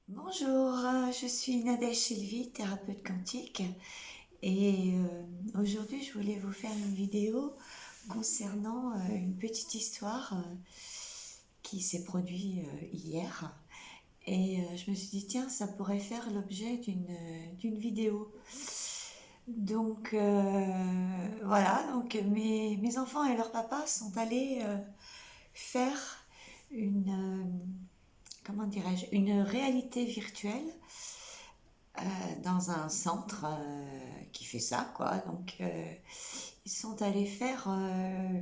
Bonjour, je suis Nadège Sylvie, thérapeute quantique et aujourd'hui je voulais vous faire une vidéo concernant une petite histoire qui s'est produite hier et je me suis dit tiens ça pourrait faire l'objet d'une vidéo. Donc voilà, donc mes enfants et leur papa sont allés faire une, comment dirais-je, une réalité virtuelle dans un centre qui fait ça, quoi. Donc, ils sont allés faire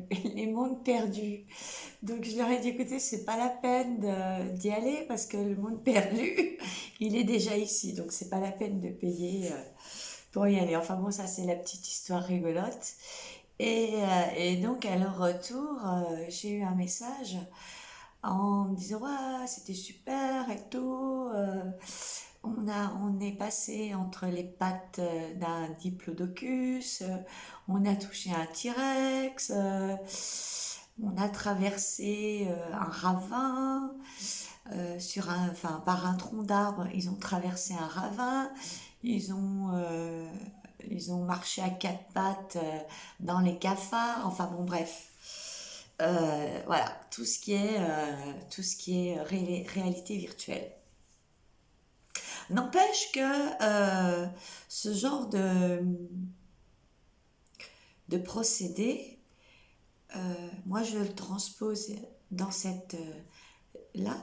les mondes perdus. Donc, je leur ai dit, écoutez, c'est pas la peine d'y aller parce que le monde perdu, il est déjà ici. Donc, c'est pas la peine de payer pour y aller. Enfin, bon, ça, c'est la petite histoire rigolote. Et donc, à leur retour, j'ai eu un message en me disant ouais, c'était super et tout. On est passé entre les pattes d'un diplodocus, on a touché un T-Rex, on a traversé un ravin, enfin, par un tronc d'arbre, ils ont traversé un ravin, ils ont, euh, ils ont marché à quatre pattes dans les cafards, enfin bon, bref. Voilà, tout ce qui est réalité virtuelle. N'empêche que ce genre de procédé, moi je le transpose dans cette là,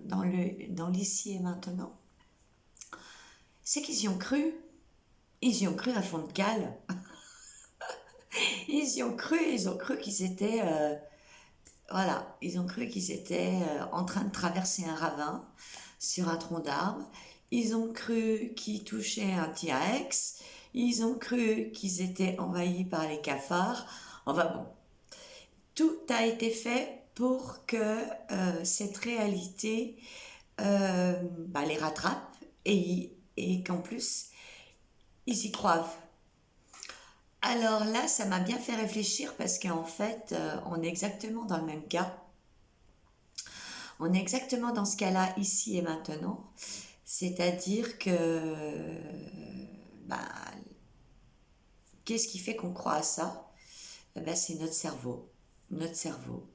dans l'ici et maintenant. C'est qu'ils y ont cru, ils y ont cru à fond de cale. Ils ont cru qu'ils étaient, voilà, ils ont cru qu'ils étaient en train de traverser un ravin sur un tronc d'arbre. Ils ont cru qu'ils touchaient un T-Rex. Ils ont cru qu'ils étaient envahis par les cafards. Enfin bon, tout a été fait pour que cette réalité les rattrape et qu'en plus, ils y croient. Alors là, ça m'a bien fait réfléchir parce qu'en fait, on est exactement dans le même cas. On est exactement dans ce cas-là, ici et maintenant. C'est-à-dire que, bah, qu'est-ce qui fait qu'on croit à ça? Eh ben, c'est notre cerveau. Notre cerveau.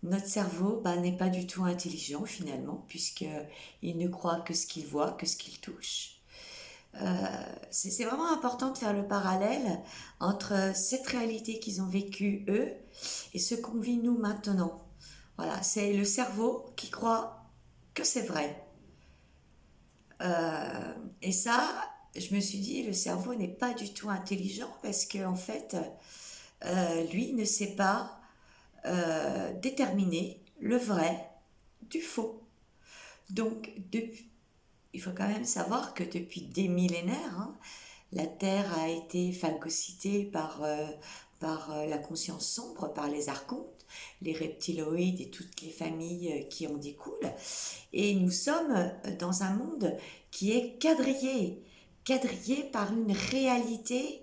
Notre cerveau n'est pas du tout intelligent finalement, puisqu'il ne croit que ce qu'il voit, que ce qu'il touche. C'est vraiment important de faire le parallèle entre cette réalité qu'ils ont vécue eux et ce qu'on vit nous maintenant. Voilà, c'est le cerveau qui croit que c'est vrai. Et ça, je me suis dit, le cerveau n'est pas du tout intelligent parce qu'en fait, lui ne sait pas déterminer le vrai du faux. Donc, il faut quand même savoir que depuis des millénaires, hein, la Terre a été phagocytée par la conscience sombre, par les archontes, les reptiloïdes et toutes les familles qui en découlent. Et nous sommes dans un monde qui est quadrillé par une réalité,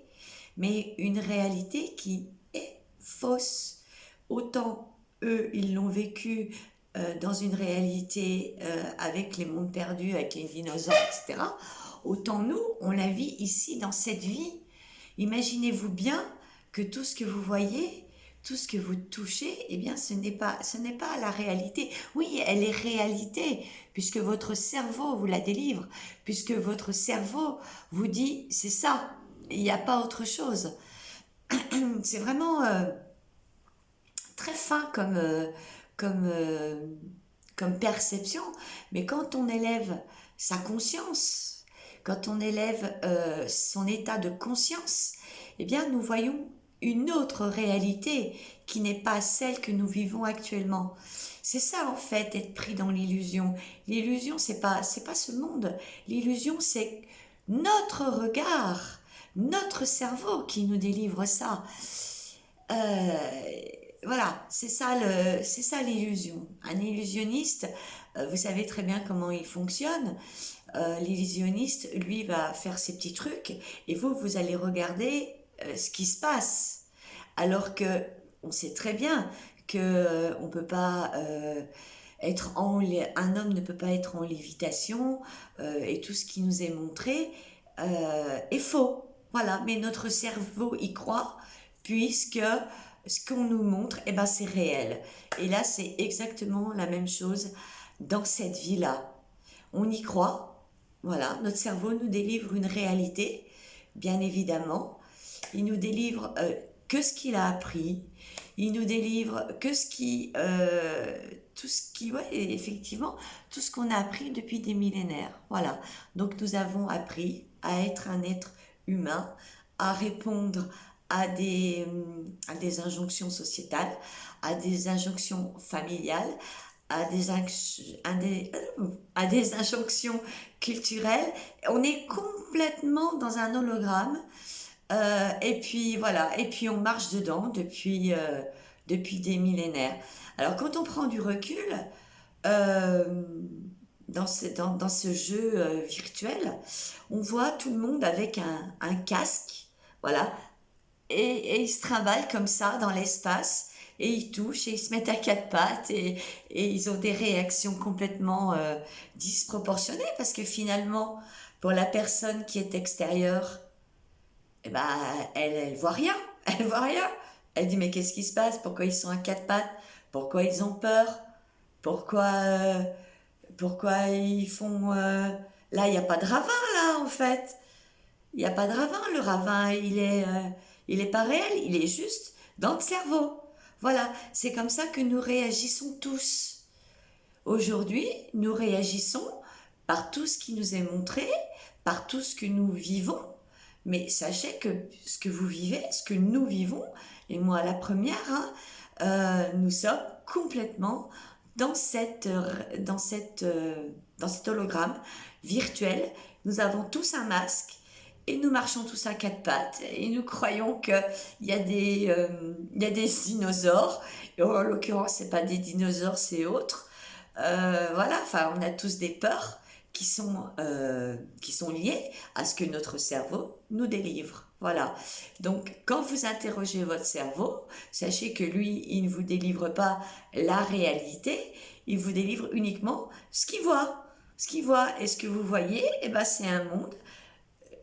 mais une réalité qui est fausse. Autant eux, ils l'ont vécu dans une réalité avec les mondes perdus, avec les dinosaures, etc. Autant nous, on la vit ici dans cette vie. Imaginez-vous bien que tout ce que vous voyez, tout ce que vous touchez, eh bien, ce n'est pas la réalité. Oui, elle est réalité, puisque votre cerveau vous la délivre, puisque votre cerveau vous dit c'est ça, il n'y a pas autre chose. C'est vraiment très fin comme, euh, comme perception, mais quand on élève sa conscience, quand on élève son état de conscience, eh bien nous voyons une autre réalité qui n'est pas celle que nous vivons actuellement. C'est ça en fait être pris dans l'illusion. L'illusion c'est pas ce monde. L'illusion c'est notre regard, notre cerveau qui nous délivre ça. Euh, voilà, c'est ça l'illusion. Un illusionniste, vous savez très bien comment il fonctionne. L'illusionniste, lui, va faire ses petits trucs et vous allez regarder ce qui se passe. Alors que on sait très bien que on peut pas un homme ne peut pas être en lévitation, et tout ce qui nous est montré est faux. Voilà, mais notre cerveau y croit, puisque ce qu'on nous montre, eh ben, c'est réel. Et là, c'est exactement la même chose dans cette vie-là. On y croit, voilà, notre cerveau nous délivre une réalité, bien évidemment. Il nous délivre que ce qu'il a appris, il nous délivre que tout ce qui, ouais, effectivement, tout ce qu'on a appris depuis des millénaires. Voilà. Donc nous avons appris à être un être humain, à répondre à des injonctions sociétales, à des injonctions familiales, à des injonctions culturelles. On est complètement dans un hologramme. Et puis voilà, et puis on marche dedans depuis des millénaires. Alors quand on prend du recul, euh, dans ce jeu virtuel, on voit tout le monde avec un casque, voilà, et ils se trimballent comme ça dans l'espace, et ils touchent, et ils se mettent à quatre pattes, et ils ont des réactions complètement disproportionnées, parce que finalement, pour la personne qui est extérieure, eh ben, elle voit rien. Elle voit rien. Elle dit, mais qu'est-ce qui se passe? Pourquoi ils sont à quatre pattes? Pourquoi ils ont peur? Pourquoi, euh, pourquoi ils font... Là, il n'y a pas de ravin, là, en fait. Il n'y a pas de ravin. Le ravin, il est pas réel. Il est juste dans le cerveau. Voilà. C'est comme ça que nous réagissons tous. Aujourd'hui, nous réagissons par tout ce qui nous est montré, par tout ce que nous vivons. Mais sachez que ce que vous vivez, ce que nous vivons, et moi la première, hein, nous sommes complètement dans dans cet hologramme virtuel. Nous avons tous un masque et nous marchons tous à quatre pattes et nous croyons qu'il il y a des dinosaures. Et en l'occurrence, c'est pas des dinosaures, c'est autre. Voilà, enfin, on a tous des peurs qui sont liées à ce que notre cerveau nous délivre. Voilà. Donc, quand vous interrogez votre cerveau, sachez que lui, il ne vous délivre pas la réalité, il vous délivre uniquement ce qu'il voit. Ce qu'il voit et ce que vous voyez, eh ben, c'est un monde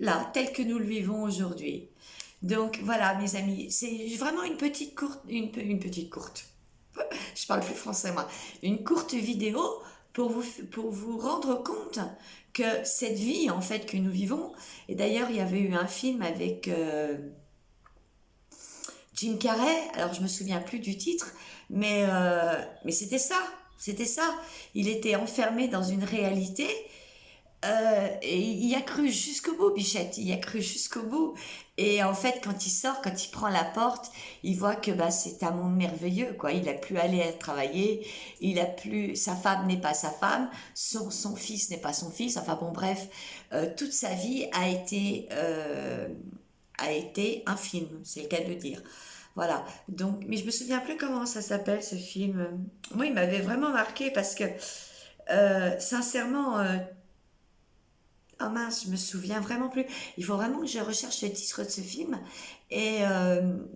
là, tel que nous le vivons aujourd'hui. Donc voilà, mes amis, c'est vraiment une petite courte, je parle plus français moi, une courte vidéo pour vous rendre compte que cette vie en fait que nous vivons, et d'ailleurs il y avait eu un film avec Jim Carrey, alors je me souviens plus du titre, mais c'était ça, il était enfermé dans une réalité. Et il y a cru jusqu'au bout, Bichette, il y a cru jusqu'au bout. Et en fait, quand il sort, quand il prend la porte, il voit que bah, c'est un monde merveilleux, quoi. Il a plus à aller travailler, il a plus, sa femme n'est pas sa femme, son fils n'est pas son fils. Enfin bon, bref, toute sa vie a été un film, c'est le cas de le dire. Voilà. Donc, mais je me souviens plus comment ça s'appelle ce film. Moi, il m'avait vraiment marqué parce que, sincèrement, ah mince, je me souviens vraiment plus. Il faut vraiment que je recherche le titre de ce film. Et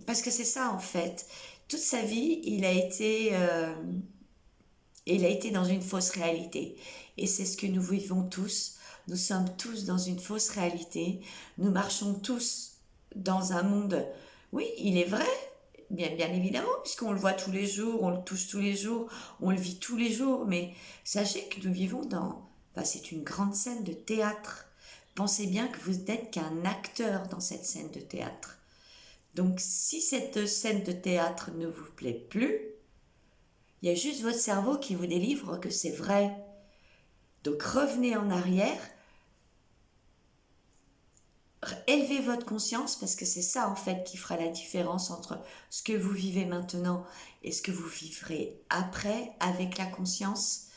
parce que c'est ça en fait. Toute sa vie, il a été dans une fausse réalité. Et c'est ce que nous vivons tous. Nous sommes tous dans une fausse réalité. Nous marchons tous dans un monde. Oui, il est vrai, bien évidemment, puisqu'on le voit tous les jours, on le touche tous les jours, on le vit tous les jours. Mais sachez que nous vivons dans. Enfin, c'est une grande scène de théâtre. Pensez bien que vous n'êtes qu'un acteur dans cette scène de théâtre. Donc, si cette scène de théâtre ne vous plaît plus, il y a juste votre cerveau qui vous délivre que c'est vrai. Donc, revenez en arrière, élevez votre conscience parce que c'est ça en fait qui fera la différence entre ce que vous vivez maintenant et ce que vous vivrez après avec la conscience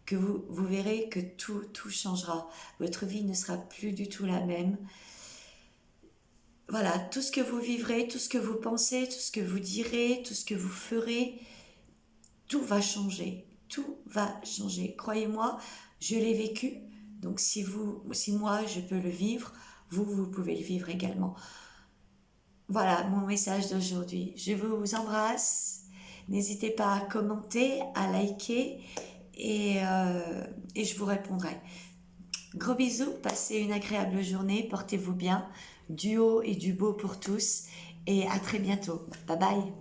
que vous verrez que tout changera. Votre vie ne sera plus du tout la même. Voilà, tout ce que vous vivrez, tout ce que vous pensez, tout ce que vous direz, tout ce que vous ferez, tout va changer. Tout va changer. Croyez-moi, je l'ai vécu. Donc si moi je peux le vivre, vous pouvez le vivre également. Voilà mon message d'aujourd'hui. Je vous embrasse. N'hésitez pas à commenter, à liker et je vous répondrai. Gros bisous, passez une agréable journée, portez-vous bien, du haut et du beau pour tous, et à très bientôt. Bye bye.